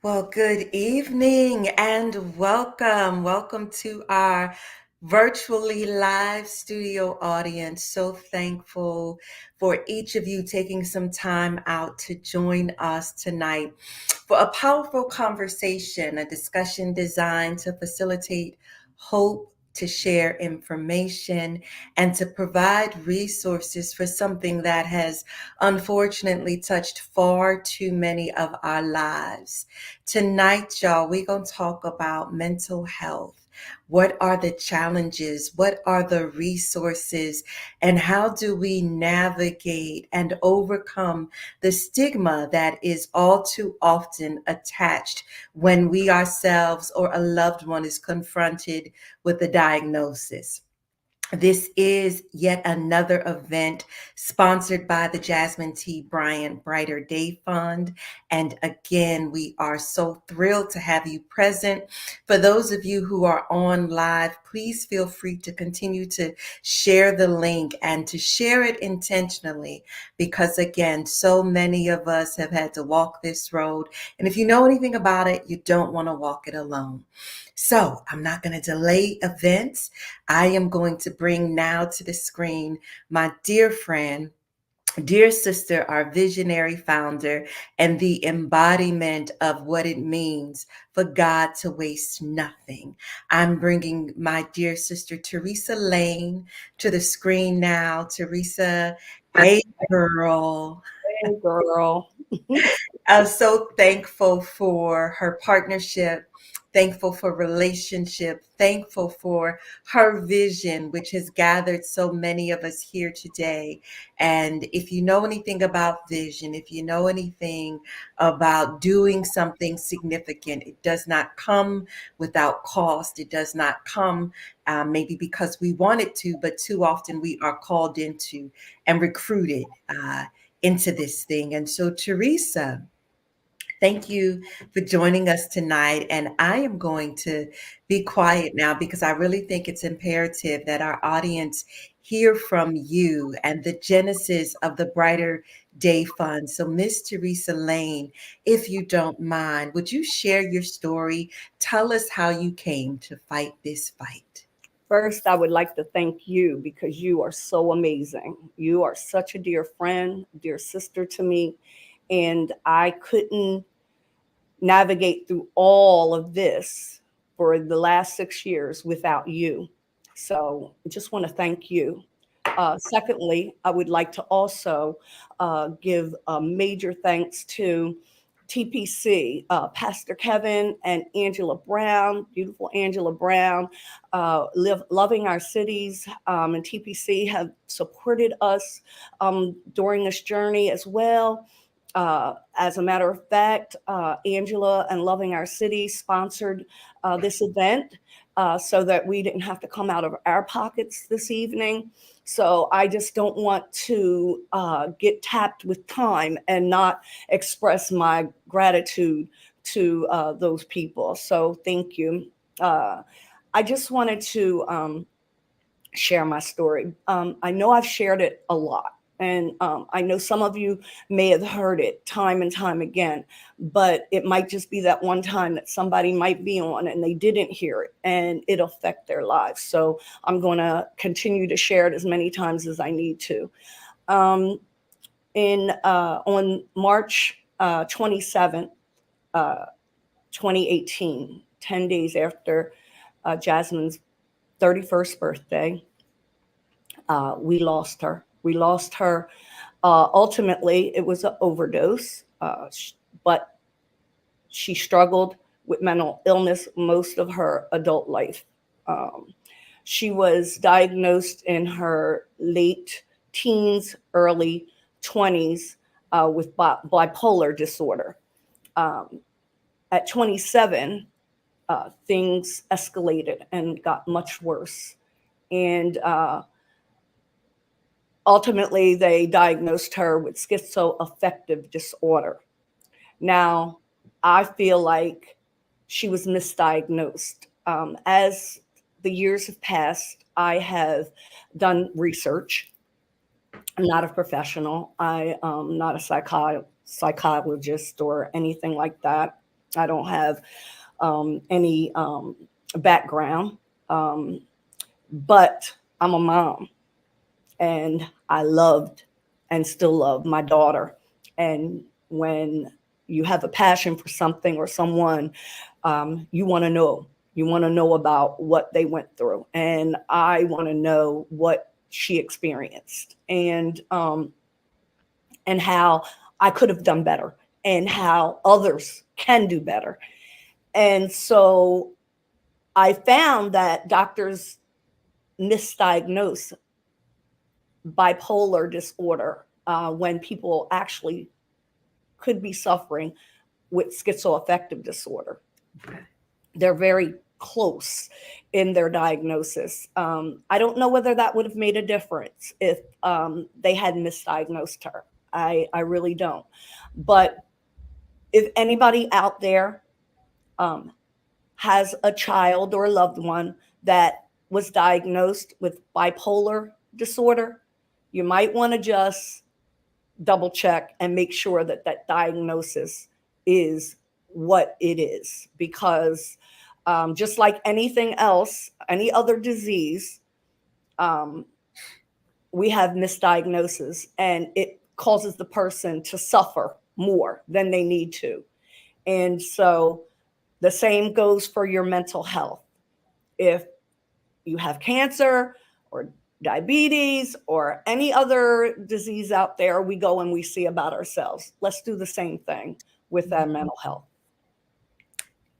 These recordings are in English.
Well, good evening and welcome. Welcome to our virtually live studio audience. So thankful for each of you taking some time out to join us tonight for a powerful conversation, a discussion designed to facilitate hope. To share information and to provide resources for something that has unfortunately touched far too many of our lives. Tonight, y'all, we're going to talk about mental health. What are the challenges? What are the resources? And how do we navigate and overcome the stigma that is all too often attached when we ourselves or a loved one is confronted with a diagnosis? This is yet another event sponsored by the Jasmine T. Bryant Brighter Day Fund. And again, we are so thrilled to have you present. For those of you who are on live, please feel free to continue to share the link and to share it intentionally because, again, so many of us have had to walk this road. And if you know anything about it, you don't want to walk it alone. So I'm not going to delay events. I am going to bring now to the screen my dear friend, dear sister, our visionary founder, and the embodiment of what it means for God to waste nothing. I'm bringing my dear sister, Teresa Lane, to the screen now. Teresa, hey, girl. Hey, girl. I'm so thankful for her partnership, thankful for relationship, thankful for her vision, which has gathered so many of us here today. And if you know anything about vision, if you know anything about doing something significant, it does not come without cost. It does not come maybe because we want it to, but too often we are called into and recruited into this thing. And so, Teresa, thank you for joining us tonight. And I am going to be quiet now because I really think it's imperative that our audience hear from you and the genesis of the Brighter Day Fund. So, Miss Teresa Lane, if you don't mind, would you share your story? Tell us how you came to fight this fight. First, I would like to thank you because you are so amazing. You are such a dear friend, dear sister to me. And I couldn't navigate through all of this for the last 6 years without you. So I just want to thank you. Secondly, I would like to also give a major thanks to TPC, Pastor Kevin and Angela Brown, beautiful Angela Brown, Loving Our Cities, and TPC have supported us during this journey as well. As a matter of fact, Angela and Loving Our City sponsored this event so that we didn't have to come out of our pockets this evening. So I just don't want to get tapped with time and not express my gratitude to those people. So thank you. I just wanted to share my story. I know I've shared it a lot. And I know some of you may have heard it time and time again, but it might just be that one time that somebody might be on and they didn't hear it and it affect their lives. So I'm going to continue to share it as many times as I need to. Um, on March 27th, uh, 2018, 10 days after Jasmine's 31st birthday, we lost her. We lost her. Ultimately, it was an overdose, but she struggled with mental illness most of her adult life. Um, she was diagnosed in her late teens, early 20s with bipolar disorder. Um, at 27, things escalated and got much worse. And ultimately, they diagnosed her with schizoaffective disorder. Now, I feel like she was misdiagnosed. As the years have passed, I have done research. I'm not a professional. I am not a psychologist or anything like that. I don't have any background, um, but I'm a mom, and I loved and still love my daughter. And when you have a passion for something or someone, you want to know. You want to know about what they went through, and I want to know what she experienced, and how I could have done better, and how others can do better. And so I found that doctors misdiagnose bipolar disorder when people actually could be suffering with schizoaffective disorder. Okay. They're very close in their diagnosis. I don't know whether that would have made a difference if they had misdiagnosed her. I really don't. But if anybody out there um, has a child or a loved one that was diagnosed with bipolar disorder, you might want to just double check and make sure that that diagnosis is what it is, because just like anything else, any other disease, um, we have misdiagnosis, and it causes the person to suffer more than they need to. And so the same goes for your mental health. If you have cancer or diabetes or any other disease out there, we go and we see about ourselves. Let's do the same thing with our mental health.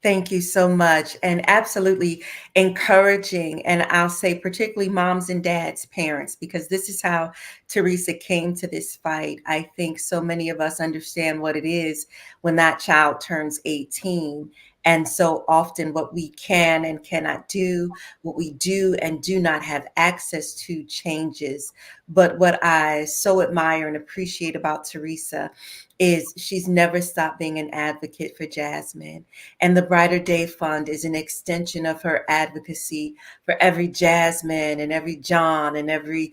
Thank you so much. And absolutely encouraging. And I'll say, particularly moms and dads, parents, because this is how Teresa came to this fight. I think so many of us understand what it is when that child turns 18. And so often, what we can and cannot do, what we do and do not have access to changes. But what I so admire and appreciate about Teresa is she's never stopped being an advocate for Jazmine. And the Brighter Day Fund is an extension of her advocacy for every Jazmine and every John and every,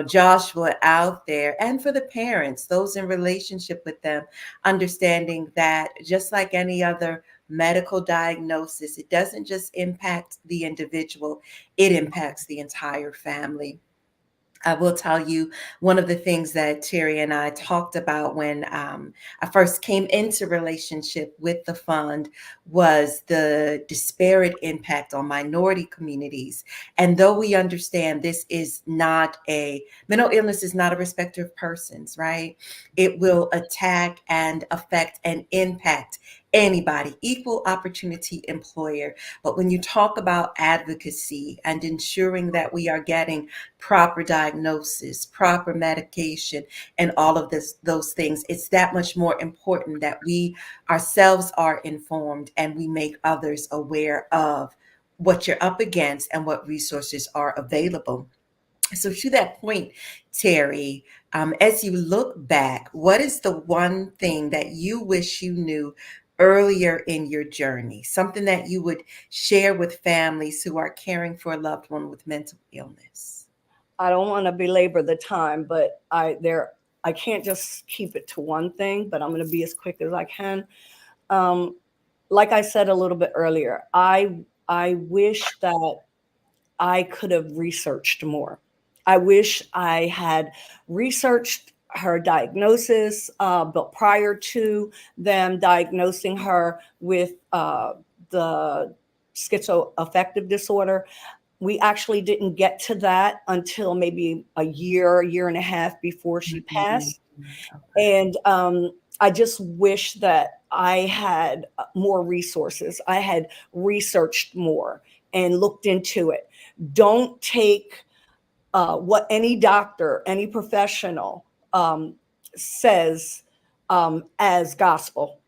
Joshua out there, and for the parents, those in relationship with them, understanding that just like any other medical diagnosis, it doesn't just impact the individual, it impacts the entire family. I will tell you one of the things that Terry and I talked about when I first came into relationship with the fund was the disparate impact on minority communities. And though we understand this is not a mental illness is not a respecter of persons, right? It will attack and affect and impact anybody, equal opportunity employer. But when you talk about advocacy and ensuring that we are getting proper diagnosis, proper medication, and all of those things, it's that much more important that we ourselves are informed and we make others aware of what you're up against and what resources are available. So, to that point, Terry, as you look back, what is the one thing that you wish you knew earlier in your journey? Something that you would share with families who are caring for a loved one with mental illness? I don't want to belabor the time, but I can't just keep it to one thing, but I'm going to be as quick as I can. Um, like I said a little bit earlier, I wish that I could have researched more. I wish I had researched her diagnosis, but prior to them diagnosing her with the schizoaffective disorder, we actually didn't get to that until maybe a year and a half before she Mhm. passed. Okay. And I just wish that I had more resources. I had researched more and looked into it. Don't take what any doctor, any professional says as gospel.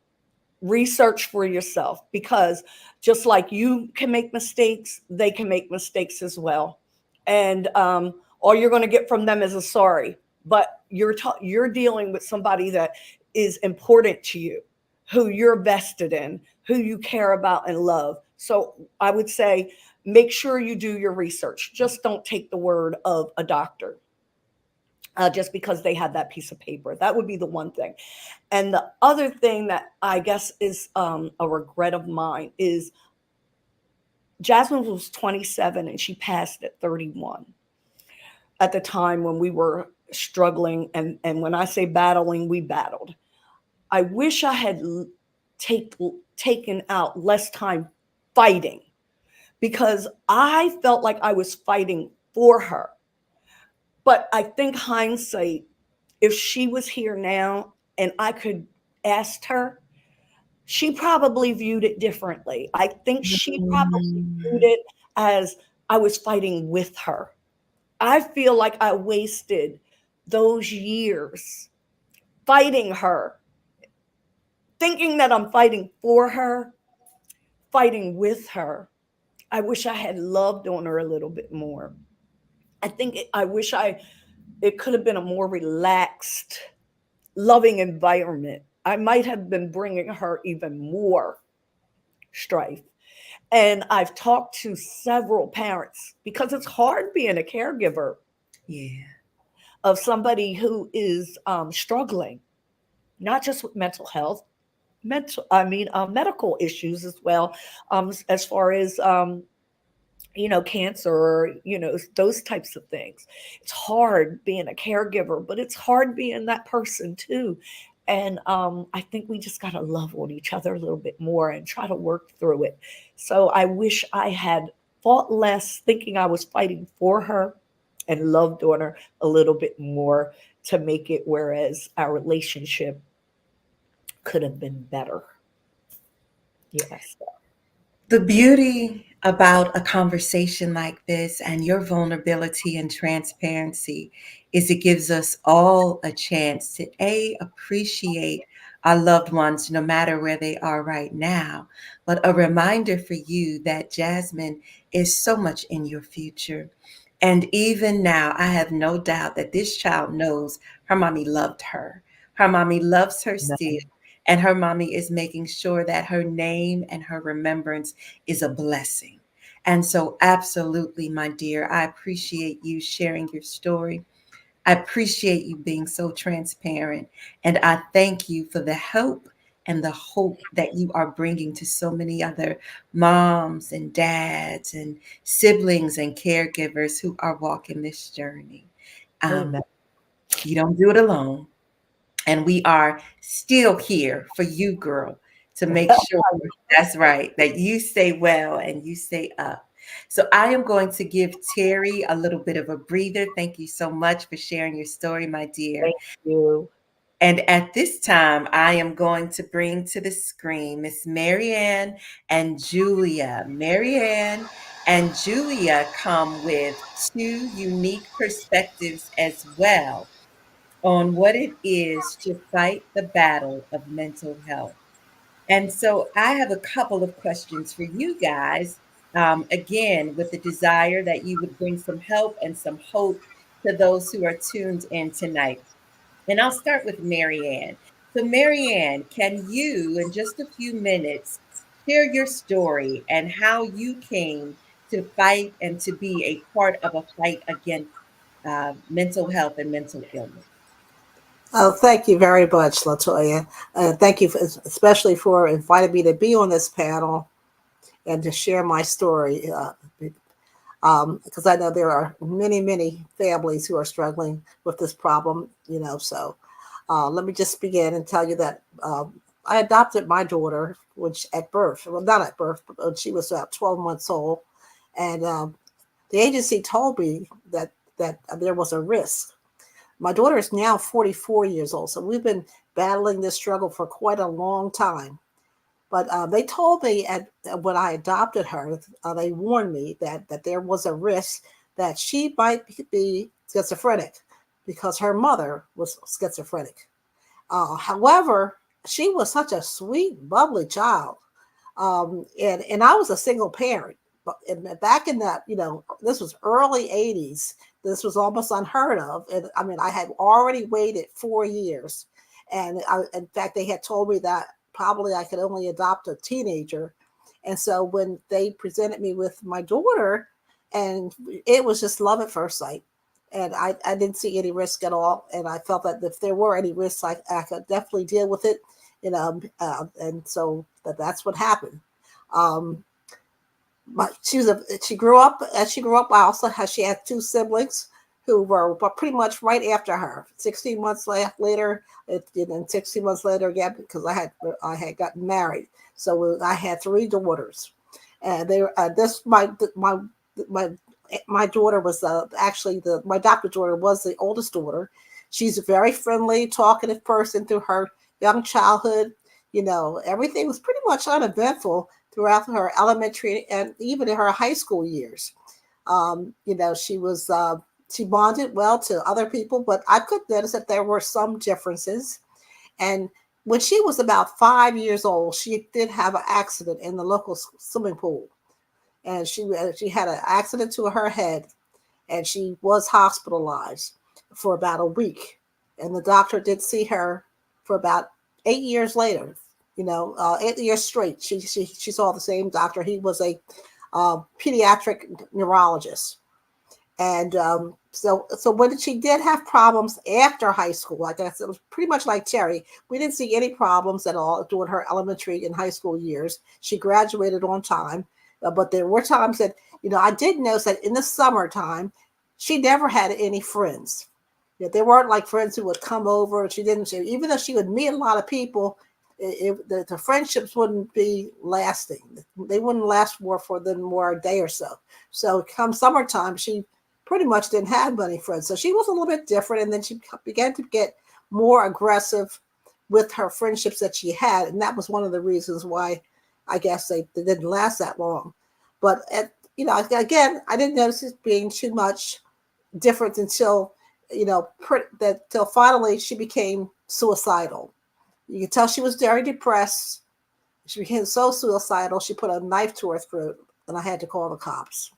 Research for yourself, because just like you can make mistakes, they can make mistakes as well. And all you're going to get from them is a sorry. But you're dealing with somebody that is important to you, who you're vested in, who you care about and love. So I would say make sure you do your research. Just don't take the word of a doctor. just because they had that piece of paper. That would be the one thing. And the other thing that I guess is a regret of mine is Jazmine was 27 and she passed at 31 at the time when we were struggling. And when I say battling, we battled. I wish I had take, taken out less time fighting because I felt like I was fighting for her. But I think hindsight, if she was here now and I could ask her, she probably viewed it differently. I think she probably viewed Mm. it as I was fighting with her. I feel like I wasted those years fighting her, thinking that I'm fighting for her, fighting with her. I wish I had loved on her a little bit more. I wish it could have been a more relaxed, loving environment. I might have been bringing her even more strife. And I've talked to several parents because it's hard being a caregiver Yeah. of somebody who is struggling, not just with mental health, medical issues as well, as far as cancer, or those types of things. It's hard being a caregiver, but it's hard being that person too. And I think we just got to love on each other a little bit more and try to work through it. So I wish I had fought less, thinking I was fighting for her, and loved on her a little bit more to make it, whereas our relationship could have been better. Yes. The beauty about a conversation like this and your vulnerability and transparency is it gives us all a chance to appreciate our loved ones no matter where they are right now, but a reminder for you that Jazmine is so much in your future. And even now, I have no doubt that this child knows her mommy loved her. Her mommy loves her still, and her mommy is making sure that her name and her remembrance is a blessing. And so, absolutely, my dear, I appreciate you sharing your story. I appreciate you being so transparent. And I thank you for the help and the hope that you are bringing to so many other moms and dads and siblings and caregivers who are walking this journey. Um, Amen. you don't do it alone. And we are still here for you, girl, to make sure that's right, that you stay well and you stay up. So I am going to give Terry a little bit of a breather. Thank you so much for sharing your story, my dear. Thank you. And at this time, I am going to bring to the screen Miss Marianne and Julia. Marianne and Julia come with two unique perspectives as well on what it is to fight the battle of mental health. And so I have a couple of questions for you guys. Again, with the desire that you would bring some help and some hope to those who are tuned in tonight. And I'll start with Marianne. So, Marianne, can you, in just a few minutes, share your story and how you came to fight and to be a part of a fight against mental health and mental illness? Oh, thank you very much, Latoya. Thank you, especially for inviting me to be on this panel and to share my story. Because I know there are many, many families who are struggling with this problem. So let me just begin and tell you that I adopted my daughter, which at birth, well, not at birth, but when she was about 12 months old, and the agency told me that there was a risk. My daughter is now 44 years old, so we've been battling this struggle for quite a long time. But they told me when I adopted her, they warned me that there was a risk that she might be schizophrenic because her mother was schizophrenic. However, she was such a sweet, bubbly child, and I was a single parent. But back in that, this was early '80s. This was almost unheard of, and I mean, I had already waited 4 years, and in fact, they had told me that probably I could only adopt a teenager. And so when they presented me with my daughter, and it was just love at first sight. and I didn't see any risk at all. And I felt that if there were any risks, I could definitely deal with it. And so that's what happened. Um, she grew up as she grew up. She had two siblings who were pretty much right after her. 16 months later, and 16 months later again, because I had gotten married. So I had three daughters, and they were this my my daughter was actually my adopted daughter was the oldest daughter. She's a very friendly, talkative person through her young childhood. Everything was pretty much uneventful throughout her elementary and even in her high school years. She bonded well to other people, but I could notice that there were some differences. And when she was about 5 years old, she did have an accident in the local swimming pool, and she had an accident to her head, and she was hospitalized for about a week. And the doctor did see her for about 8 years later. 8 years straight. She saw the same doctor. He was a pediatric neurologist, and so when she did have problems after high school, like I said, it was pretty much like Terry. We didn't see any problems at all during her elementary and high school years. She graduated on time, but there were times that I did notice that in the summertime, she never had any friends. They weren't like friends who would come over. Even though she would meet a lot of people, the friendships wouldn't be lasting. They wouldn't last more a day or so. So come summertime, she pretty much didn't have many friends. So she was a little bit different. And then she began to get more aggressive with her friendships that she had. And that was one of the reasons why I guess they didn't last that long. But, again, I didn't notice it being too much different until, till finally she became suicidal. You could tell she was very depressed. She became so suicidal, she put a knife to her throat, and I had to call the cops.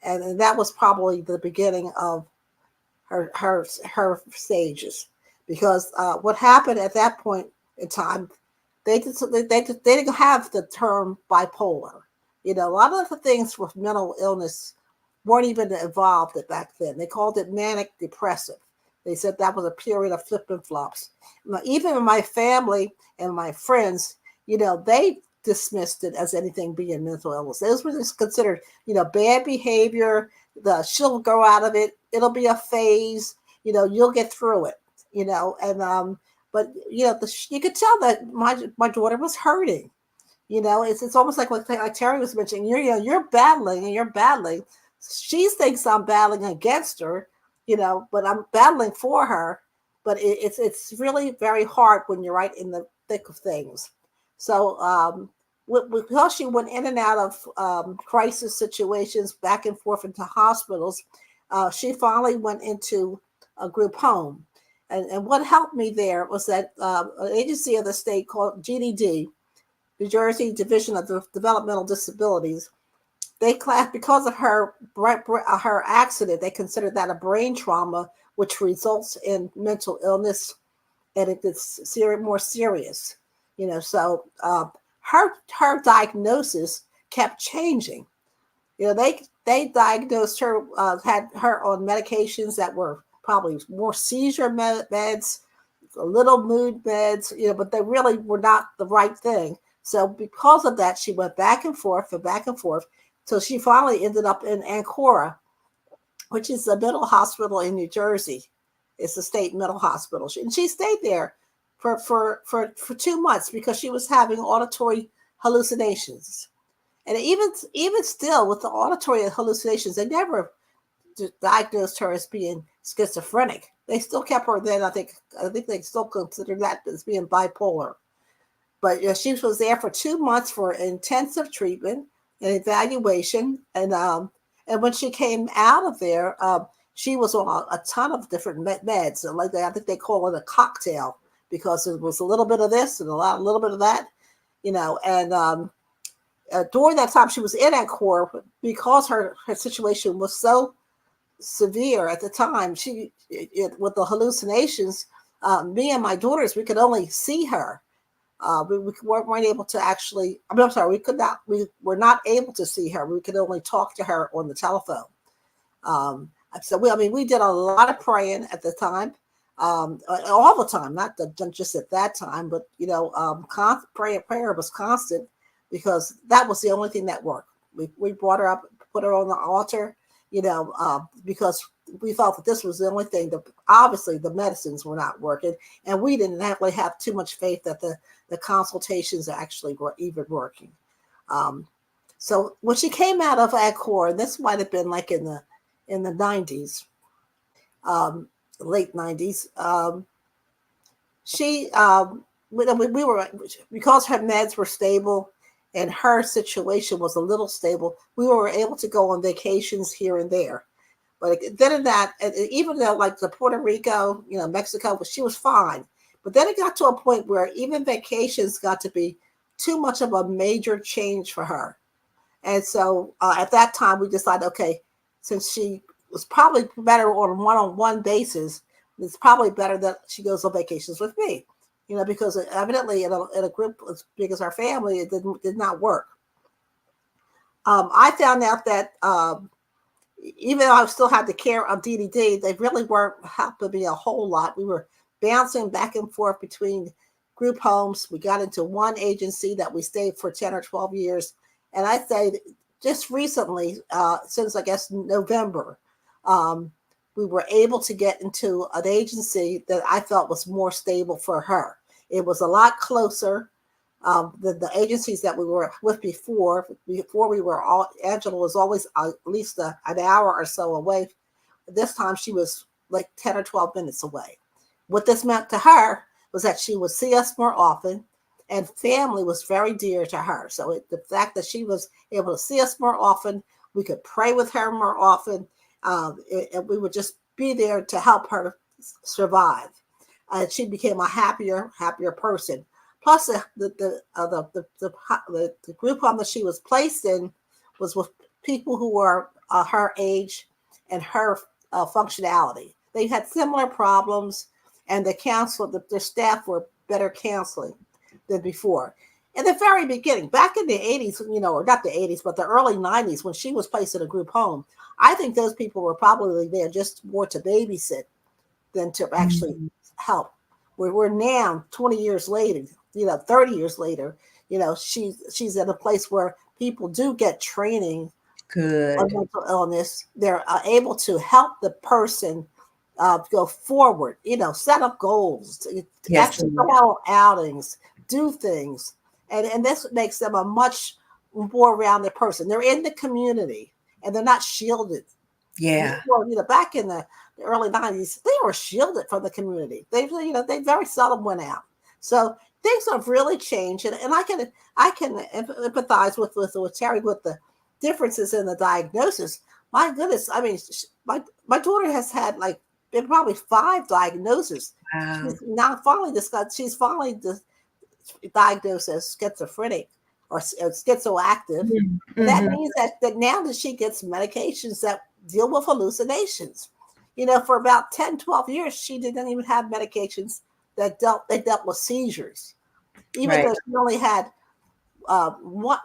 And that was probably the beginning of her stages, because what happened at that point in time, they didn't have the term bipolar. A lot of the things with mental illness weren't even involved back then. They called it manic depressive. They said that was a period of flip and flops. Even in my family and my friends, they dismissed it as anything being mental illness. Those were just considered, bad behavior. She'll grow out of it. It'll be a phase. You'll get through it. And but you could tell that my daughter was hurting. It's almost like Terry was mentioning. You're battling and you're battling. She thinks I'm battling against her, but I'm battling for her. But it's really very hard when you're right in the thick of things. So because she went in and out of crisis situations, back and forth into hospitals, she finally went into a group home. And what helped me there was that an agency of the state called GDD, New Jersey Division of Developmental Disabilities, they classed, because of her accident, they considered that a brain trauma, which results in mental illness, and it's more serious. So her diagnosis kept changing. They diagnosed her, had her on medications that were probably more seizure meds, a little mood meds, but they really were not the right thing. So because of that, she went back and forth and back and forth. So she finally ended up in Ancora, which is a mental hospital in New Jersey. It's a state mental hospital. And she stayed there for 2 months because she was having auditory hallucinations. And even still, with the auditory hallucinations, they never diagnosed her as being schizophrenic. They still kept her then. I think they still consider that as being bipolar. But she was there for 2 months for intensive treatment and evaluation. And when she came out of there, she was on a ton of different meds. So I think they call it a cocktail, because it was a little bit of this and a little bit of that, And during that time, she was in Ancora, because her situation was so severe at the time. With the hallucinations, me and my daughters, we could only see her. We weren't able to actually. I'm sorry, we were not able to see her. We could only talk to her on the telephone. So we did a lot of praying at the time, all the time, not just at that time, but prayer was constant because that was the only thing that worked. We brought her up, put her on the altar, because we felt that this was the only thing. That obviously the medicines were not working, and we didn't really have too much faith that the consultations actually were even working. Um, so when she came out of Accor, and this might have been like in the 90s, um, late 90s. She we were, because her meds were stable and her situation was a little stable. We were able to go on vacations here and there. But then in that, even though like the Puerto Rico, Mexico, she was fine. But then it got to a point where even vacations got to be too much of a major change for her. And so at that time, we decided, okay, since she was probably better on a one-on-one basis, it's probably better that she goes on vacations with me, because evidently in a group as big as our family, it did not work. I found out that even though I still had the care of DDD, they really weren't helping me a whole lot. We were bouncing back and forth between group homes. We got into one agency that we stayed for 10 or 12 years. And I say just recently, since I guess November, um, we were able to get into an agency that I felt was more stable for her. It was a lot closer. The agencies that we were with before we were all, Angela was always at least an hour or so away. This time she was like 10 or 12 minutes away. What this meant to her was that she would see us more often, and family was very dear to her. So the fact that she was able to see us more often, we could pray with her more often, and we would just be there to help her survive. She became a happier person. Plus, the group home that she was placed in was with people who were her age and her functionality. They had similar problems, and the staff were better counseling than before. In the very beginning, back in the 80s, or not the 80s, but the early 90s, when she was placed in a group home, I think those people were probably there just more to babysit than to actually help. We're now 20 years later, 30 years later, she's in a place where people do get training on Good. mental illness. They're able to help the person go forward, set up goals, to Yes, actually go ma'am. out on outings, do things. And this makes them a much more rounded person. They're in the community and they're not shielded. Yeah. Before, back in the early 90s, they were shielded from the community. They very seldom went out. So things have really changed. And I can empathize with Terry with the differences in the diagnosis. My goodness, I mean, my daughter has had like probably 5 diagnoses. Wow. She's finally diagnosed as schizophrenic or schizoactive. And that Mm-hmm. means that now that she gets medications that deal with hallucinations. For about 10, 12 years, she didn't even have medications that dealt with seizures. Even Right. though she only had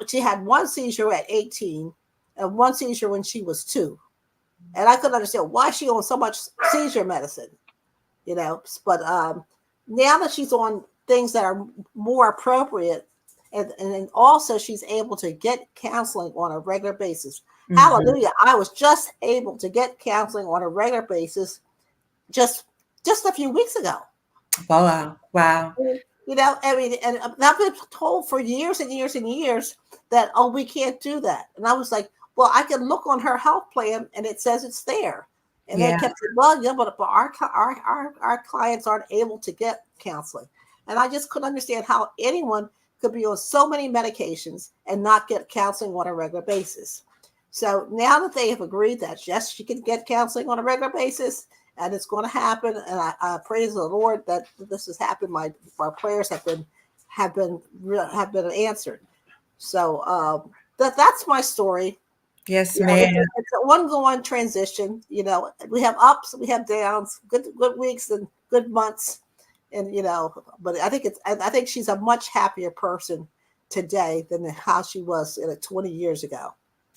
she had one seizure at 18 and one seizure when she was 2. And I couldn't understand why she on so much seizure medicine, but now that she's on things that are more appropriate, and also she's able to get counseling on a regular basis. Mm-hmm. Hallelujah. I was just able to get counseling on a regular basis just just a few weeks ago. Wow. Wow. I mean, and I've been told for years and years and years that, oh, we can't do that. And I was like, well, I can look on her health plan and it says it's there. And they Yeah. kept saying, well, yeah, but our clients aren't able to get counseling. And I just couldn't understand how anyone could be on so many medications and not get counseling on a regular basis. So now that they have agreed that, yes, she can get counseling on a regular basis, and it's going to happen. And I praise the Lord that this has happened. My prayers have been answered. So that's my story. Yes, It's, ma'am. it's an ongoing transition. We have ups, we have downs, good weeks and good months, and But I think she's a much happier person today than how she was 20 years ago.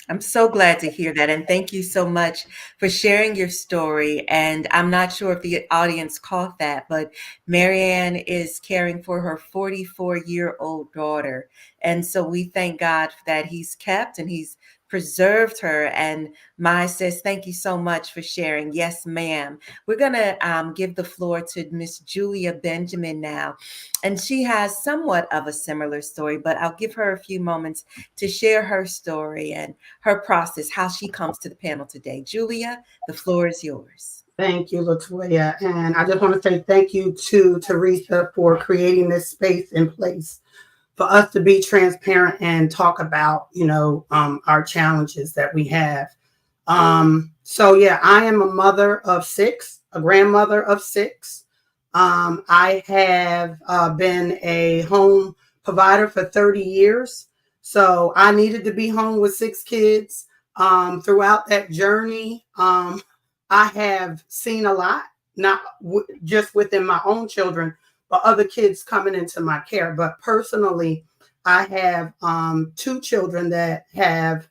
I'm so glad to hear that. And thank you so much for sharing your story. And I'm not sure if the audience caught that, but Marianne is caring for her 44-year-old daughter. And so we thank God that He's kept and He's preserved her. And Mai says, thank you so much for sharing. Yes, ma'am. We're going to give the floor to Miss Julia Benjamin now. And she has somewhat of a similar story, but I'll give her a few moments to share her story and her process, how she comes to the panel today. Julia, the floor is yours. Thank you, Latoya. And I just want to say thank you to Teresa for creating this space in place for us to be transparent and talk about, our challenges that we have. So yeah, I am a mother of six, a grandmother of six. I have been a home provider for 30 years. So I needed to be home with six kids. Throughout that journey, I have seen a lot, not just within my own children, but other kids coming into my care. But personally, I have two children that have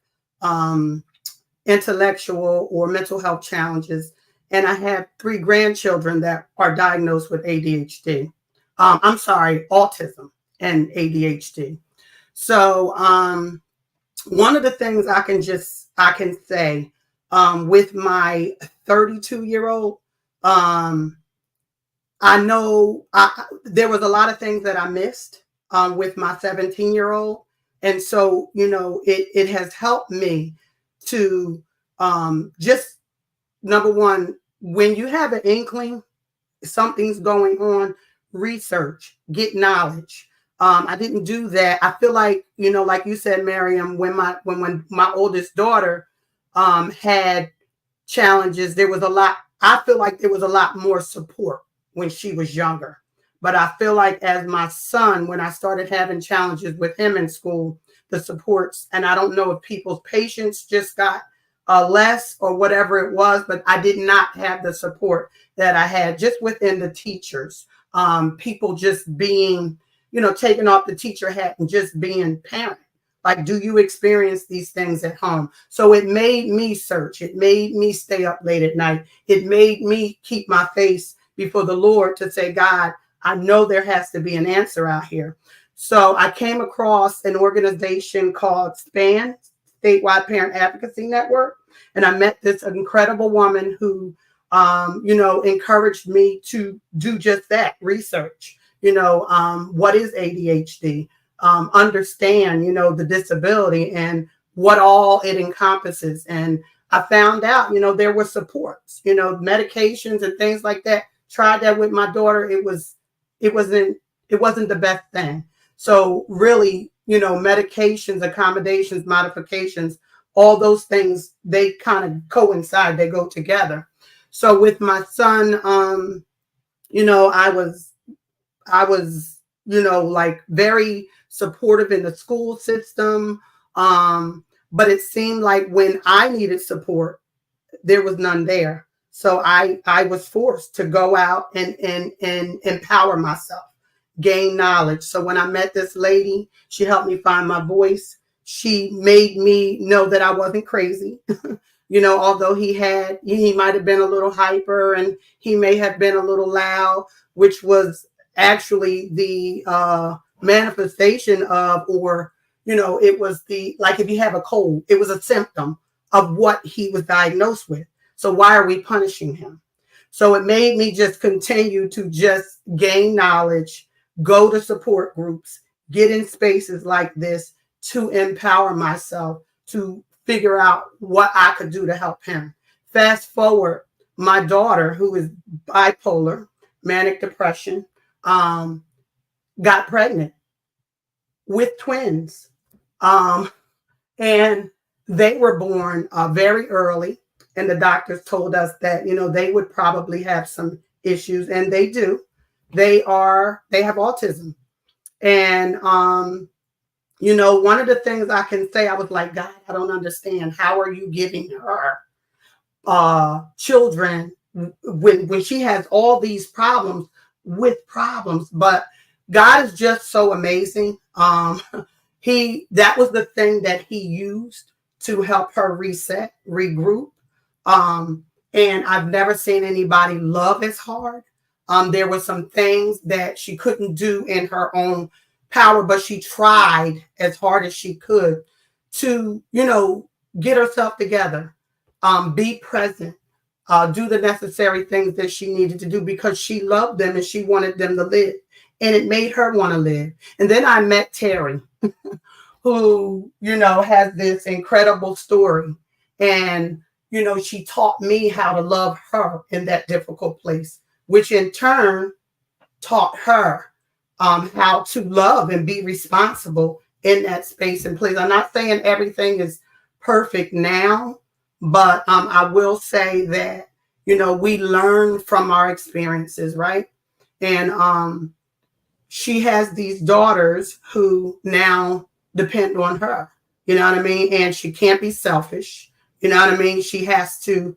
intellectual or mental health challenges, and I have three grandchildren that are diagnosed with ADHD. I'm sorry, autism and ADHD. So one of the things I can say with my 32-year-old, I know there was a lot of things that I missed with my 17-year-old. And so, it has helped me to just, number one, when you have an inkling, something's going on, research, get knowledge. I didn't do that. I feel like, like you said, Miriam, when my oldest daughter had challenges, there was a lot. I feel like there was a lot more support when she was younger. But I feel like as my son, when I started having challenges with him in school, the supports, and I don't know if people's patience just got less or whatever it was, but I did not have the support that I had just within the teachers. People just being, taking off the teacher hat and just being parent. Like, do you experience these things at home? So it made me search. It made me stay up late at night. It made me keep my face before the Lord to say, God, I know there has to be an answer out here. So I came across an organization called SPAN, Statewide Parent Advocacy Network. And I met this incredible woman who, encouraged me to do just that, research, what is ADHD? Understand, the disability and what all it encompasses. And I found out, there were supports, medications and things like that. Tried that with my daughter. It wasn't the best thing. So really, medications, accommodations, modifications, all those things, they kind of coincide, they go together. So with my son, I was, like very supportive in the school system. But it seemed like when I needed support, there was none there. So I was forced to go out and empower myself, gain knowledge. So when I met this lady, she helped me find my voice. She made me know that I wasn't crazy. Although he might have been a little hyper and he may have been a little loud, which was actually the manifestation of, or, it was like if you have a cold, it was a symptom of what he was diagnosed with. So why are we punishing him? So it made me just continue to just gain knowledge, go to support groups, get in spaces like this to empower myself, to figure out what I could do to help him. Fast forward, my daughter, who is bipolar, manic depression, got pregnant with twins. And they were born very early. And the doctors told us that, they would probably have some issues, and they do. They have autism. And, one of the things I can say, I was like, God, I don't understand. How are you giving her children when she has all these problems with problems? But God is just so amazing. That was the thing that he used to help her reset, regroup. Um, and I've never seen anybody love as hard. There were some things that she couldn't do in her own power, but she tried as hard as she could to, get herself together, be present, do the necessary things that she needed to do because she loved them and she wanted them to live. And it made her want to live. And then I met Terry, who, has this incredible story. And, she taught me how to love her in that difficult place, which in turn taught her how to love and be responsible in that space and place. I'm not saying everything is perfect now, but I will say that, we learn from our experiences, right? And she has these daughters who now depend on her, you know what I mean? And she can't be selfish, you know what I mean? She has to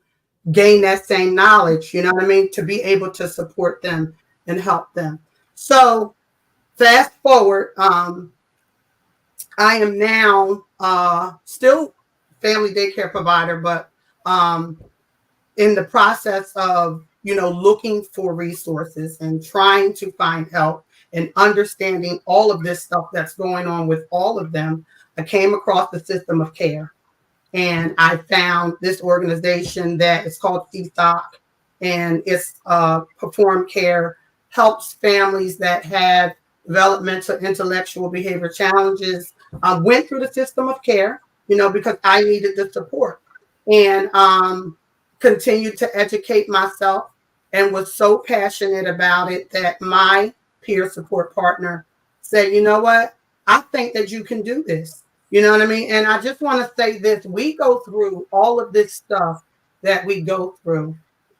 gain that same knowledge, you know what I mean, to be able to support them and help them. So fast forward, I am now still family daycare provider, but in the process of, looking for resources and trying to find help and understanding all of this stuff that's going on with all of them, I came across the system of care. And I found this organization that is called CSOC, and it's Perform Care, helps families that have developmental, intellectual, behavior challenges. Went through the system of care, because I needed the support, and continued to educate myself, and was so passionate about it that my peer support partner said, you know what, I think that you can do this. You know what I mean? And I just want to say this. We go through all of this stuff that we go through.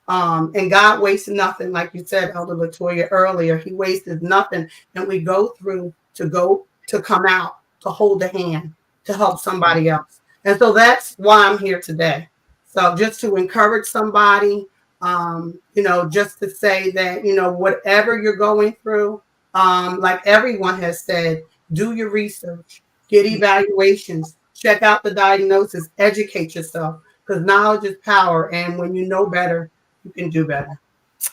And God wastes nothing. Like you said, Elder Latoya, earlier, he wastes nothing. And we go through to come out, to hold a hand, to help somebody else. And so that's why I'm here today. So just to encourage somebody, just to say that, whatever you're going through, like everyone has said, do your research, get evaluations, check out the diagnosis, educate yourself, because knowledge is power. And when you know better, you can do better.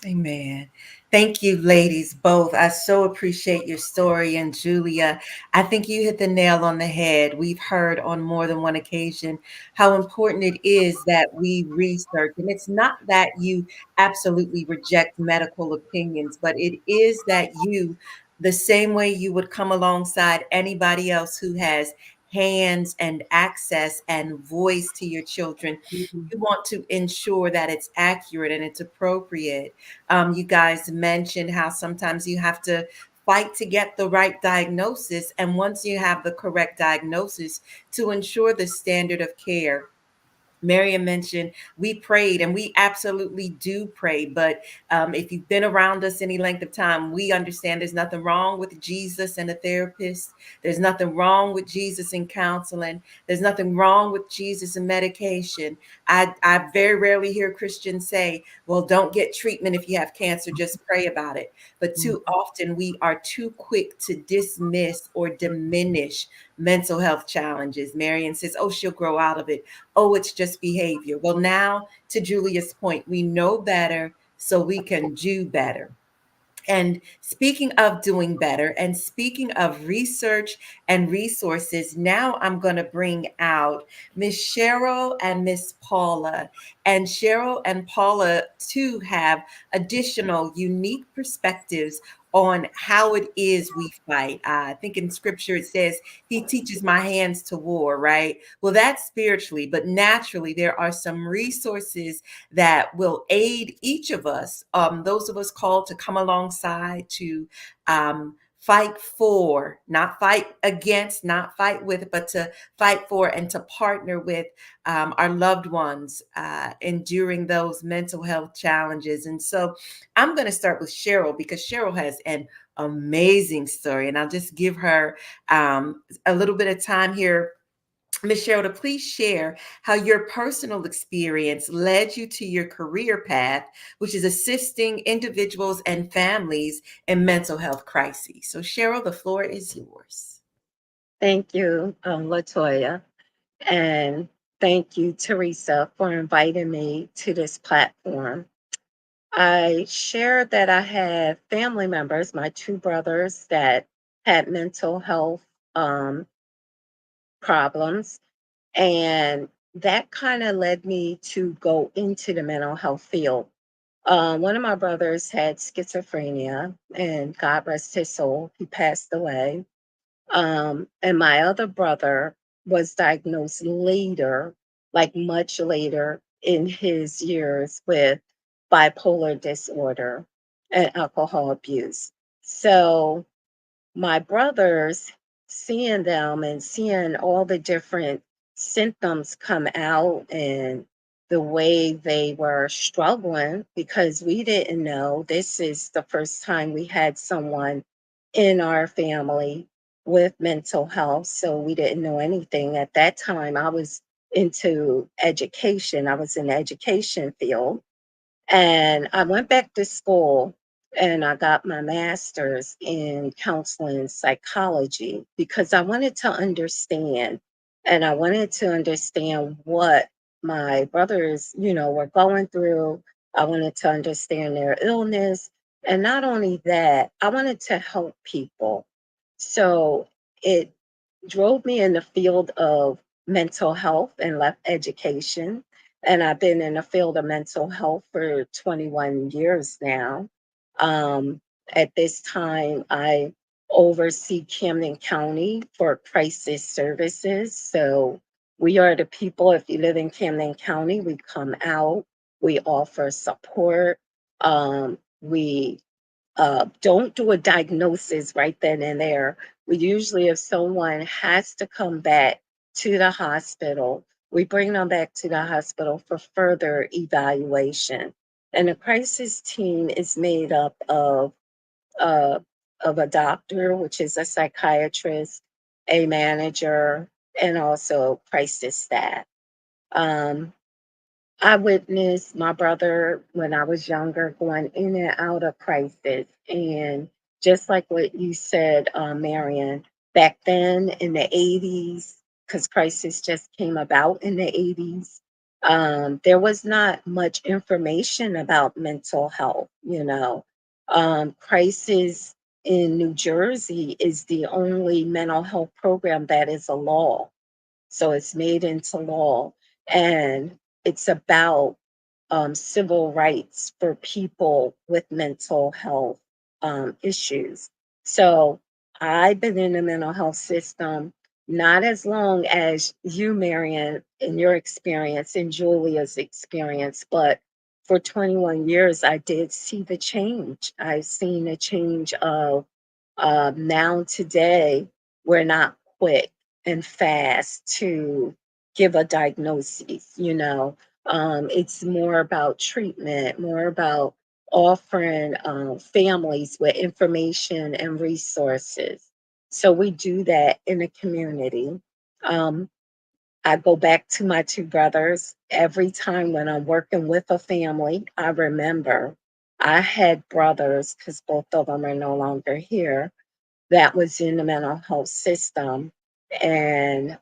Amen. Thank you, ladies, both. I so appreciate your story. And Julia, I think you hit the nail on the head. We've heard on more than one occasion how important it is that we research. And it's not that you absolutely reject medical opinions, but it is that you, the same way you would come alongside anybody else who has hands and access and voice to your children, Mhm. you want to ensure that it's accurate and it's appropriate. You guys mentioned how sometimes you have to fight to get the right diagnosis. And once you have the correct diagnosis, to ensure the standard of care. Miriam mentioned we prayed, and we absolutely do pray. But if you've been around us any length of time, we understand there's nothing wrong with Jesus and a therapist. There's nothing wrong with Jesus and counseling. There's nothing wrong with Jesus and medication. I very rarely hear Christians say, well, don't get treatment if you have cancer, just pray about it. But too often we are too quick to dismiss or diminish mental health challenges. Marion says, oh, she'll grow out of it. Oh, it's just behavior. Well, now to Julia's point, we know better so we can do better. And speaking of doing better and speaking of research and resources, now I'm going to bring out Miss Cheryl and Miss Paula. And Cheryl and Paula, too, have additional unique perspectives on how it is we fight. I think in scripture it says, he teaches my hands to war, right? Well, that's spiritually, but naturally, there are some resources that will aid each of us, those of us called to come alongside to fight for, not fight against, not fight with, but to fight for and to partner with our loved ones enduring those mental health challenges. And so I'm going to start with Cheryl because Cheryl has an amazing story, and I'll just give her a little bit of time here, Ms. Cheryl, to please share how your personal experience led you to your career path, which is assisting individuals and families in mental health crises. So, Cheryl, the floor is yours. Thank you, Latoya. And Thank you, Teresa, for inviting me to this platform. I shared that I had family members, my two brothers, that had mental health um, problems. And that kind of led me to go into the mental health field. One of my brothers had schizophrenia, and God rest his soul, he passed away. And my other brother was diagnosed later, like much later in his years, with bipolar disorder and alcohol abuse. So my brothers, seeing them and seeing all the different symptoms come out and the way they were struggling, because we didn't know, this is the first time we had someone in our family with mental health, so we didn't know anything at that time. I was into education, I was in the education field, and I went back to school and I got my master's in counseling psychology because I wanted to understand, and I wanted to understand what my brothers, were going through. I wanted to understand their illness. And not only that, I wanted to help people. So it drove me in the field of mental health and left education, and I've been in the field of mental health for 21 years now. Um, at this time, I oversee Camden County for crisis services. So we are the people, if you live in Camden County, we come out, we offer support. We don't do a diagnosis right then and there. We usually, if someone has to come back to the hospital, we bring them back to the hospital for further evaluation. And the crisis team is made up uh, of a doctor, which is a psychiatrist, a manager, and also crisis staff. Um, I witnessed my brother when I was younger going in and out of crisis. And just like what you said, Marion, back then in the 80s, because crisis just came about in the 80s, there was not much information about mental health, Crisis in New Jersey is the only mental health program that is a law. So it's made into law. And it's about civil rights for people with mental health issues. So I've been in the mental health system not as long as you, Marion, in your experience and Julia's experience, but for 21 years, I did see the change. I've seen the change of now today, we're not quick and fast to give a diagnosis, it's more about treatment, more about offering families with information and resources. So we do that in the community. Um, I go back to my two brothers. Every time when I'm working with a family, I remember I had brothers, because both of them are no longer here, that was in the mental health system. And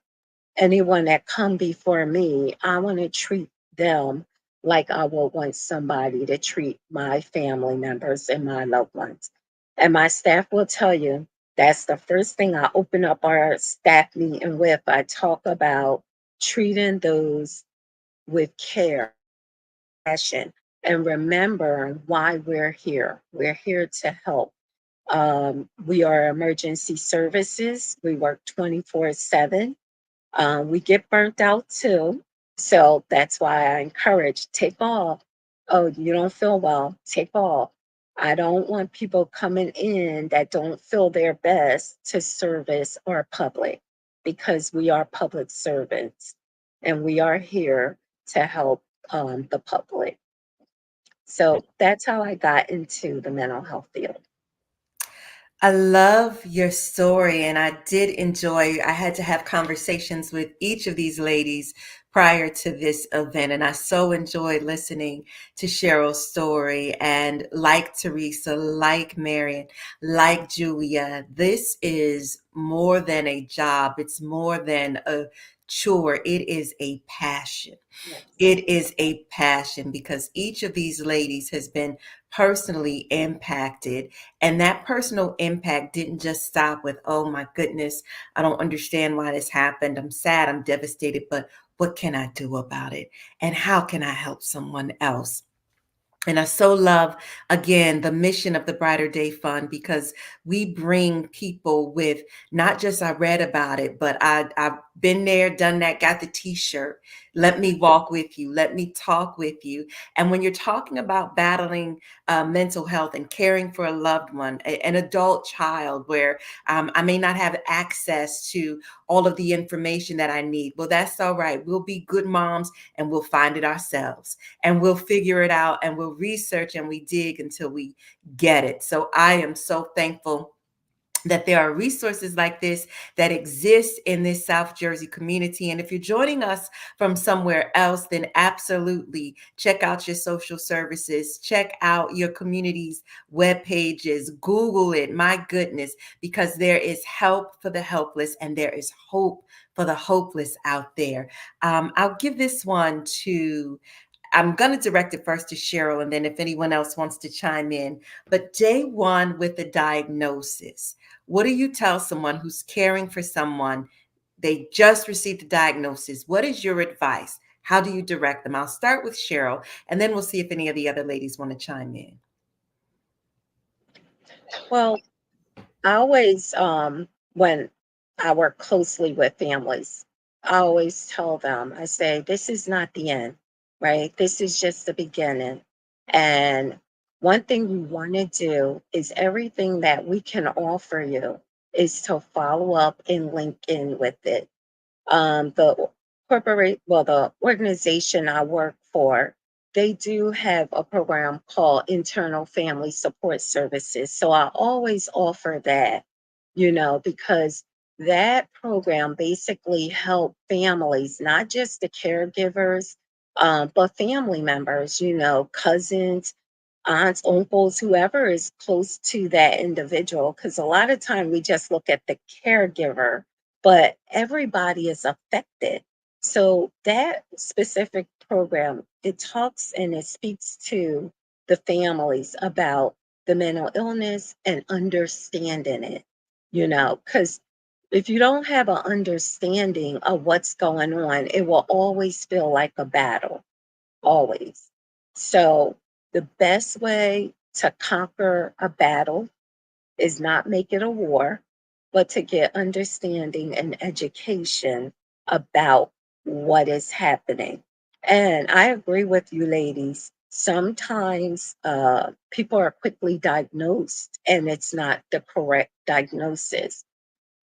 anyone that come before me, I want to treat them like I would want somebody to treat my family members and my loved ones. And my staff will tell you that's the first thing I open up our staff meeting with. I talk about treating those with care, passion, and remembering why we're here. We're here to help. We are emergency services. We work 24/7. We get burnt out too. So that's why I encourage take off. Oh, you don't feel well, take off. I don't want people coming in that don't feel their best to service our public, because we are public servants and we are here to help the public. So that's how I got into the mental health field. I love your story, and I did enjoy. I had to have conversations with each of these ladies prior to this event, and I so enjoyed listening to Cheryl's story. And like Teresa, like Marion, like Julia, this is more than a job. It's more than a chore. It is a passion. Yes. It is a passion because each of these ladies has been personally impacted. And that personal impact didn't just stop with, oh my goodness, I don't understand why this happened. I'm sad, I'm devastated, but what can I do about it? And how can I help someone else? And I so love, again, the mission of the Brighter Day Fund because we bring people with not just I read about it, but I've been there, done that, got the t-shirt. Let me walk with you. Let me talk with you. And when you're talking about battling mental health and caring for a loved one, an adult child where I may not have access to all of the information that I need, well, that's all right. We'll be good moms and we'll find it ourselves and we'll figure it out and we'll research and we dig until we get it. So I am so thankful that there are resources like this that exist in this South Jersey community. And if you're joining us from somewhere else, then absolutely check out your social services, check out your community's web pages, Google it, my goodness, because there is help for the helpless and there is hope for the hopeless out there. I'll give this one to I'm going to direct it first to Cheryl, and then if anyone else wants to chime in. But day one with the diagnosis, what do you tell someone who's caring for someone? They just received the diagnosis. What is your advice? How do you direct them? I'll start with Cheryl, and then we'll see if any of the other ladies want to chime in. Well, I always, when I work closely with families, I always tell them, I say, this is not the end, right? This is just the beginning. And one thing you want to do is everything that we can offer you is to follow up and link in with it. The organization I work for, they do have a program called Internal Family Support Services. So I always offer that, because that program basically help families, not just the caregivers, but family members, cousins, aunts, uncles, whoever is close to that individual. Because a lot of time we just look at the caregiver, but everybody is affected. So that specific program, it talks and it speaks to the families about the mental illness and understanding it, because if you don't have an understanding of what's going on, it will always feel like a battle, always. So the best way to conquer a battle is not make it a war, but to get understanding and education about what is happening. And I agree with you, ladies. Sometimes people are quickly diagnosed and it's not the correct diagnosis.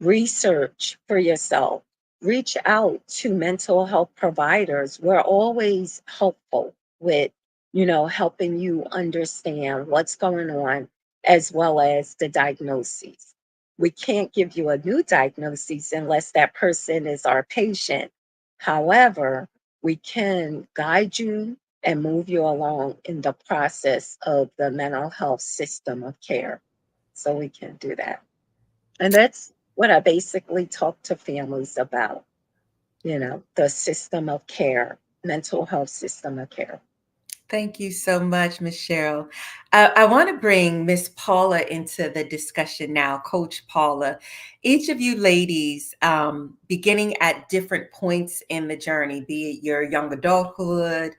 Research for yourself, reach out to mental health providers. We're always helpful with, helping you understand what's going on as well as the diagnoses. We can't give you a new diagnosis unless that person is our patient. However, we can guide you and move you along in the process of the mental health system of care. So we can do that. And that's what I basically talk to families about, the system of care, mental health system of care. Thank you so much, Miss Cheryl. I want to bring Miss Paula into the discussion now, Coach Paula. Each of you ladies, beginning at different points in the journey, be it your young adulthood,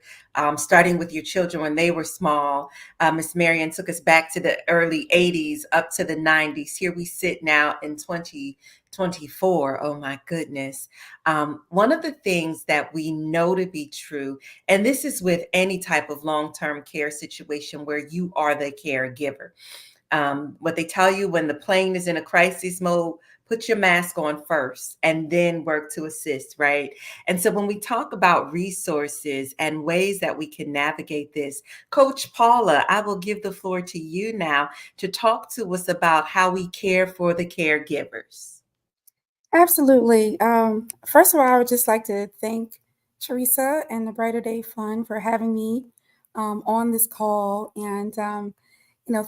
starting with your children when they were small. Miss Marion took us back to the early 80s up to the 90s. Here we sit now in 2024. Oh my goodness. One of the things that we know to be true, and this is with any type of long-term care situation where you are the caregiver. What they tell you when the plane is in a crisis mode, put your mask on first and then work to assist, right? And so when we talk about resources and ways that we can navigate this, Coach Paula, I will give the floor to you now to talk to us about how we care for the caregivers. Absolutely. First of all, I would just like to thank Teresa and the Brighter Day Fund for having me on this call. And,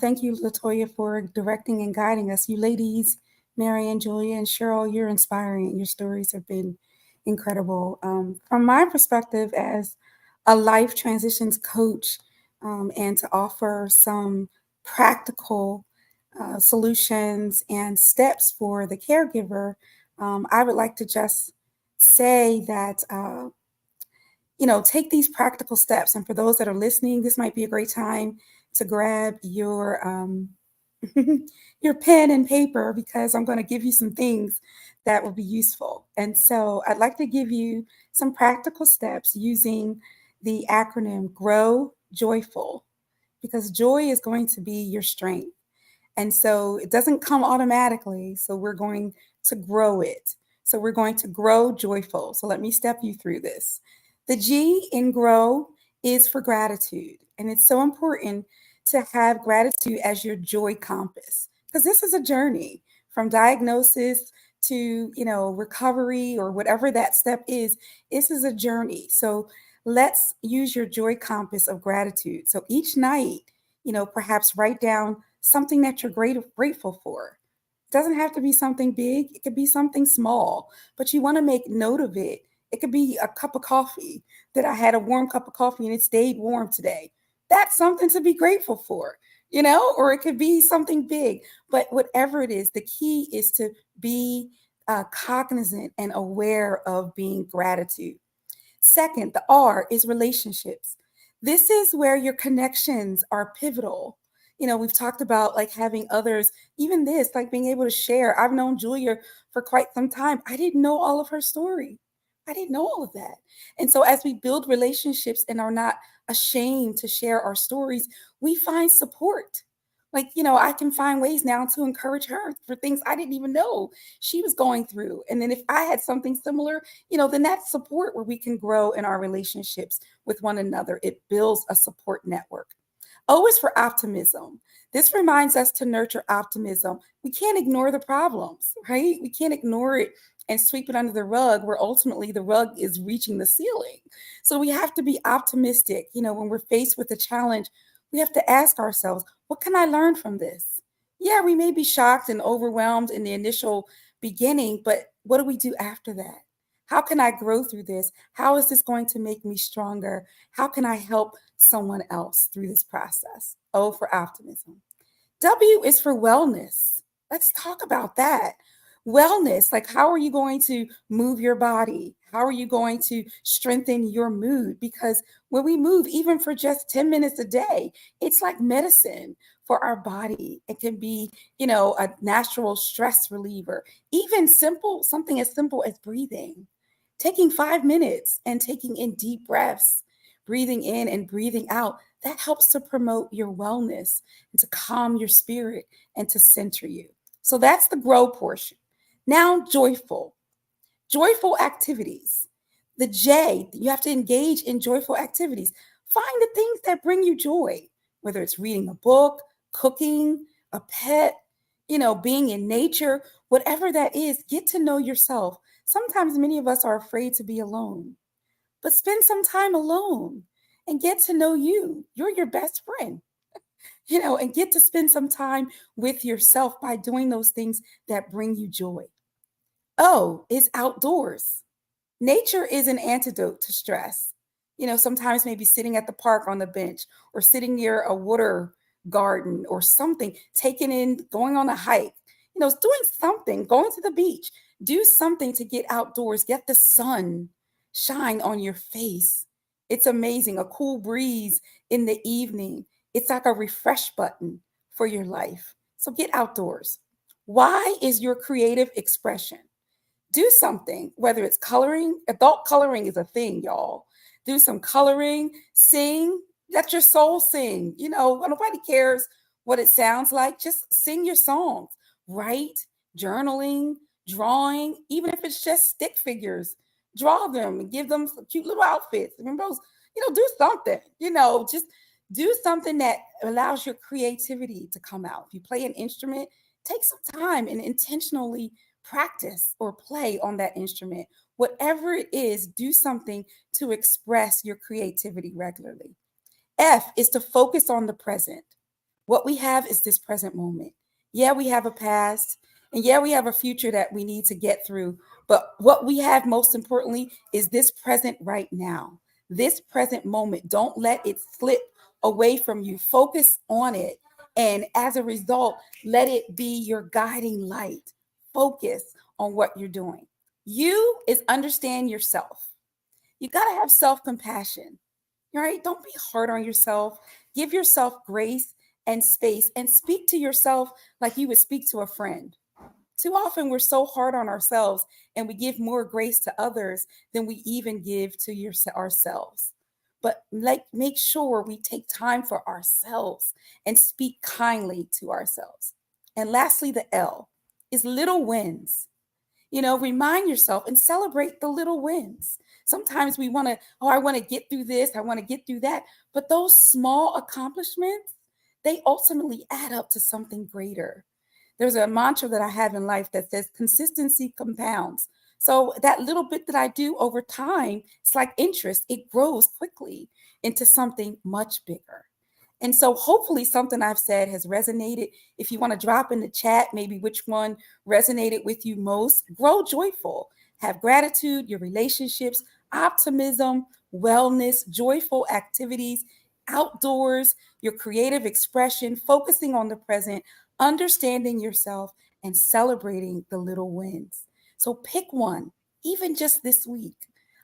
thank you, Latoya, for directing and guiding us. You ladies, Mary and Julia and Cheryl, you're inspiring. Your stories have been incredible. From my perspective as a life transitions coach, and to offer some practical solutions and steps for the caregiver, I would like to just say that take these practical steps. And for those that are listening, this might be a great time to grab your your pen and paper, because I'm going to give you some things that will be useful. And so I'd like to give you some practical steps using the acronym GROW JOYFUL, because joy is going to be your strength. And so it doesn't come automatically. So we're going to grow it. So we're going to grow joyful. So let me step you through this. The G in grow is for gratitude. And it's so important to have gratitude as your joy compass, because this is a journey from diagnosis to, recovery or whatever that step is. This is a journey. So let's use your joy compass of gratitude. So each night, perhaps write down something that you're grateful for. It doesn't have to be something big, it could be something small, but you want to make note of it. It could be a cup of coffee, that I had a warm cup of coffee and it stayed warm today. That's something to be grateful for, or it could be something big. But whatever it is, the key is to be cognizant and aware of being gratitude. Second, the R is relationships. This is where your connections are pivotal. We've talked about like having others, even this, like being able to share. I've known Julia for quite some time. I didn't know all of her story. I didn't know all of that. And so as we build relationships and are not ashamed to share our stories, we find support. Like, I can find ways now to encourage her for things I didn't even know she was going through. And then if I had something similar, then that's support where we can grow in our relationships with one another. It builds a support network. O is for optimism. This reminds us to nurture optimism. We can't ignore the problems, right? We can't ignore it and sweep it under the rug, where ultimately the rug is reaching the ceiling. So we have to be optimistic. When we're faced with a challenge, we have to ask ourselves, what can I learn from this? Yeah, we may be shocked and overwhelmed in the initial beginning, but what do we do after that? How can I grow through this? How is this going to make me stronger? How can I help someone else through this process? O for optimism. W is for wellness. Let's talk about that. Wellness, like how are you going to move your body? How are you going to strengthen your mood? Because when we move, even for just 10 minutes a day, it's like medicine for our body. It can be, a natural stress reliever, even something as simple as breathing. Taking 5 minutes and taking in deep breaths, breathing in and breathing out, that helps to promote your wellness and to calm your spirit and to center you. So that's the grow portion. Now, joyful activities. The J, you have to engage in joyful activities. Find the things that bring you joy, whether it's reading a book, cooking, a pet, being in nature, whatever that is, get to know yourself. Sometimes many of us are afraid to be alone, but spend some time alone and get to know you. You're your best friend, and get to spend some time with yourself by doing those things that bring you joy. O is outdoors. Nature is an antidote to stress. Sometimes maybe sitting at the park on the bench or sitting near a water garden or something, going on a hike, doing something, going to the beach, do something to get outdoors, get the sun shine on your face. It's amazing. A cool breeze in the evening. It's like a refresh button for your life. So get outdoors. Why is your creative expression? Do something, whether it's coloring. Adult coloring is a thing, y'all. Do some coloring, sing, let your soul sing. Nobody cares what it sounds like. Just sing your songs. Write, journaling, drawing, even if it's just stick figures, draw them and give them some cute little outfits. Remember those, do something, just do something that allows your creativity to come out. If you play an instrument, take some time and intentionally practice or play on that instrument. Whatever it is, do something to express your creativity regularly. F is to focus on the present. What we have is this present moment. Yeah, we have a past And yeah, we have a future that we need to get through. But what we have most importantly is this present right now, this present moment. Don't let it slip away from you. Focus on it. And as a result, let it be your guiding light. Focus on what you're doing. You is understand yourself. You got to have self compassion, right? Don't be hard on yourself. Give yourself grace and space and speak to yourself like you would speak to a friend. Too often we're so hard on ourselves and we give more grace to others than we even give to ourselves. But make sure we take time for ourselves and speak kindly to ourselves. And lastly, the L is little wins. Remind yourself and celebrate the little wins. Sometimes we want to, oh, I want to get through this, I want to get through that. But those small accomplishments, they ultimately add up to something greater. There's a mantra that I have in life that says consistency compounds. So that little bit that I do over time, it's like interest, it grows quickly into something much bigger. And so hopefully something I've said has resonated. If you want to drop in the chat, maybe which one resonated with you most, grow joyful, have gratitude, your relationships, optimism, wellness, joyful activities, outdoors, your creative expression, focusing on the present, understanding yourself, and celebrating the little wins. So pick one, even just this week.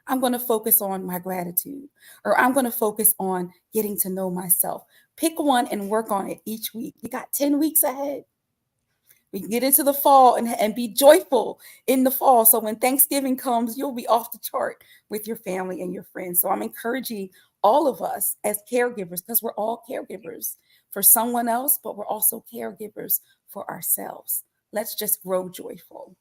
I'm going to focus on my gratitude, or I'm going to focus on getting to know myself. Pick one and work on it each week. You got 10 weeks ahead. We can get into the fall and be joyful in the fall. So when Thanksgiving comes, you'll be off the chart with your family and your friends. So I'm encouraging all of us as caregivers, because we're all caregivers for someone else, but we're also caregivers for ourselves. Let's just grow joyful.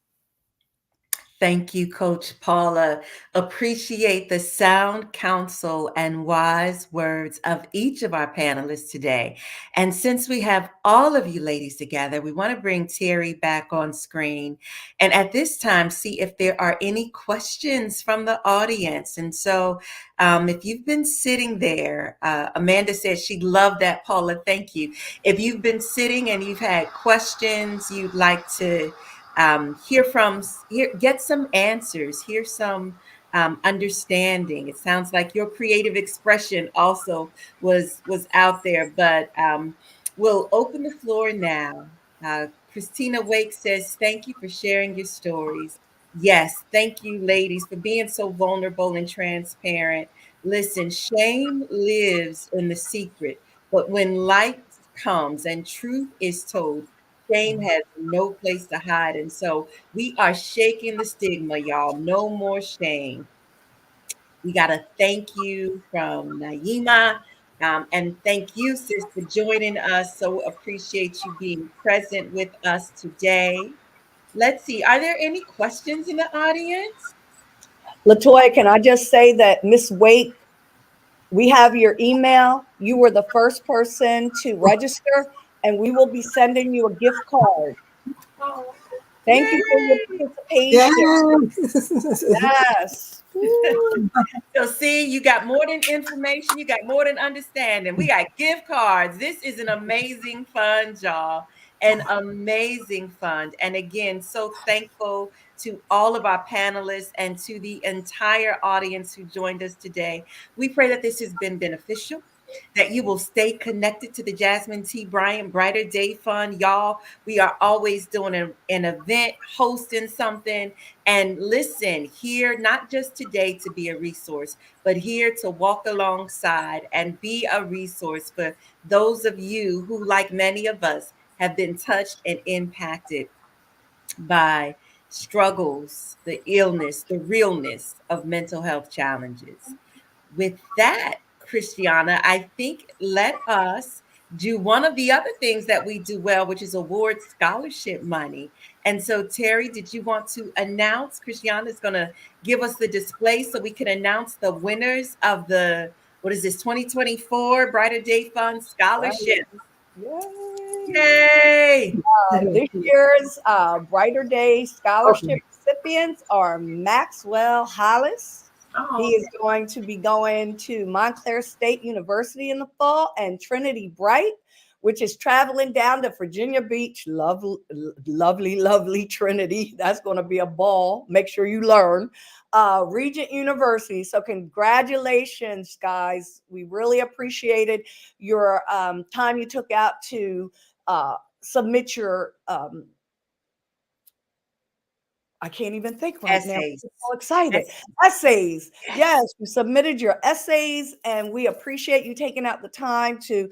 Thank you, Coach Paula. Appreciate the sound counsel and wise words of each of our panelists today. And since we have all of you ladies together, we want to bring Terry back on screen. And at this time, see if there are any questions from the audience. And so if you've been sitting there, Amanda says she loved that, Paula. Thank you. If you've been sitting and you've had questions you'd like to get some answers, hear some understanding. It sounds like your creative expression also was out there, but we'll open the floor now. Christina Wake says, thank you for sharing your stories. Yes, thank you, ladies, for being so vulnerable and transparent. Listen, shame lives in the secret, but when light comes and truth is told, shame has no place to hide. And so we are shaking the stigma, y'all. No more shame. We got a thank you from Naima. And thank you, sis, for joining us. So appreciate you being present with us today. Let's see. Are there any questions in the audience? Latoya, can I just say that Miss Wake, we have your email. You were the first person to register, and we will be sending you a gift card. Oh, Thank you for your participation. Yes. So see, you got more than information, you got more than understanding. We got gift cards. This is an amazing fund, y'all. An amazing fund. And again, so thankful to all of our panelists and to the entire audience who joined us today. We pray that this has been beneficial, that you will stay connected to the Jazmine T. Bryant Brighter Day Fund. Y'all, we are always doing an event, hosting something. And listen, here, not just today to be a resource, but here to walk alongside and be a resource for those of you who, like many of us, have been touched and impacted by struggles, the illness, the realness of mental health challenges. With that, Christiana, I think let us do one of the other things that we do well, which is award scholarship money. And so, Terry, did you want to announce? Christiana is going to give us the display so we can announce the winners of the, what is this, 2024 Brighter Day Fund scholarship. Yay. Yay! This year's Brighter Day scholarship recipients are Maxwell Hollis. He is going to be going to Montclair State University in the fall, and Trinity Bright which is traveling down to Virginia Beach. Lovely, lovely Trinity. That's going to be a ball. Make sure you learn. Regent University. So congratulations, guys. We really appreciated your time you took out to submit your I can't even think right now. I'm Essays. so excited. Essays. Essays. Yes, Yes. you submitted your essays, and we appreciate you taking out the time to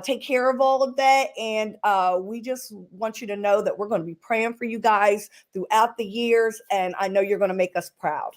take care of all of that. And we just want you to know that we're going to be praying for you guys throughout the years, and I know you're going to make us proud.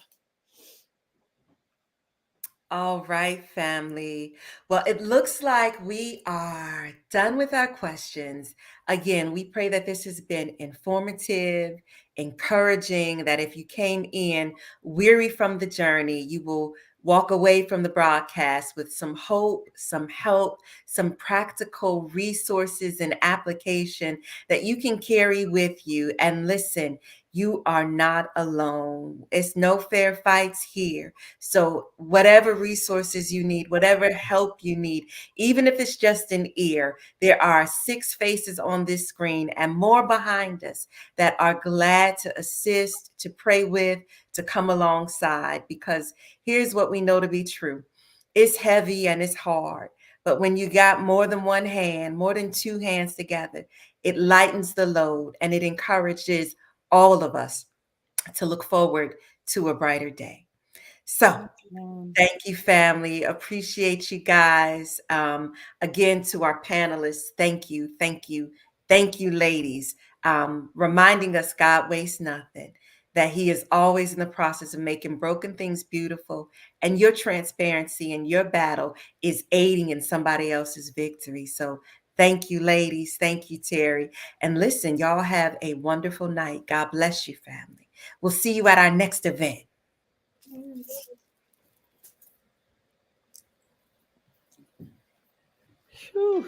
All right, family. Well, it looks like we are done with our questions. Again, we pray that this has been informative, encouraging, that if you came in weary from the journey, you will walk away from the broadcast with some hope, some help, some practical resources and application that you can carry with you. And listen, you are not alone. It's no fair fights here. So, whatever resources you need, whatever help you need, even if it's just an ear, there are 6 faces on this screen and more behind us that are glad to assist, to pray with, to come alongside. Because here's what we know to be true: it's heavy and it's hard. But when you got more than one hand, more than 2 hands together, it lightens the load and it encourages all of us to look forward to a brighter day. So, thank you, family. Appreciate you guys. Again, to our panelists, thank you, thank you, thank you, ladies. Reminding us God wastes nothing, that He is always in the process of making broken things beautiful, and your transparency and your battle is aiding in somebody else's victory. So, thank you, ladies. Thank you, Terry. And listen, y'all have a wonderful night. God bless you, family. We'll see you at our next event. Whew.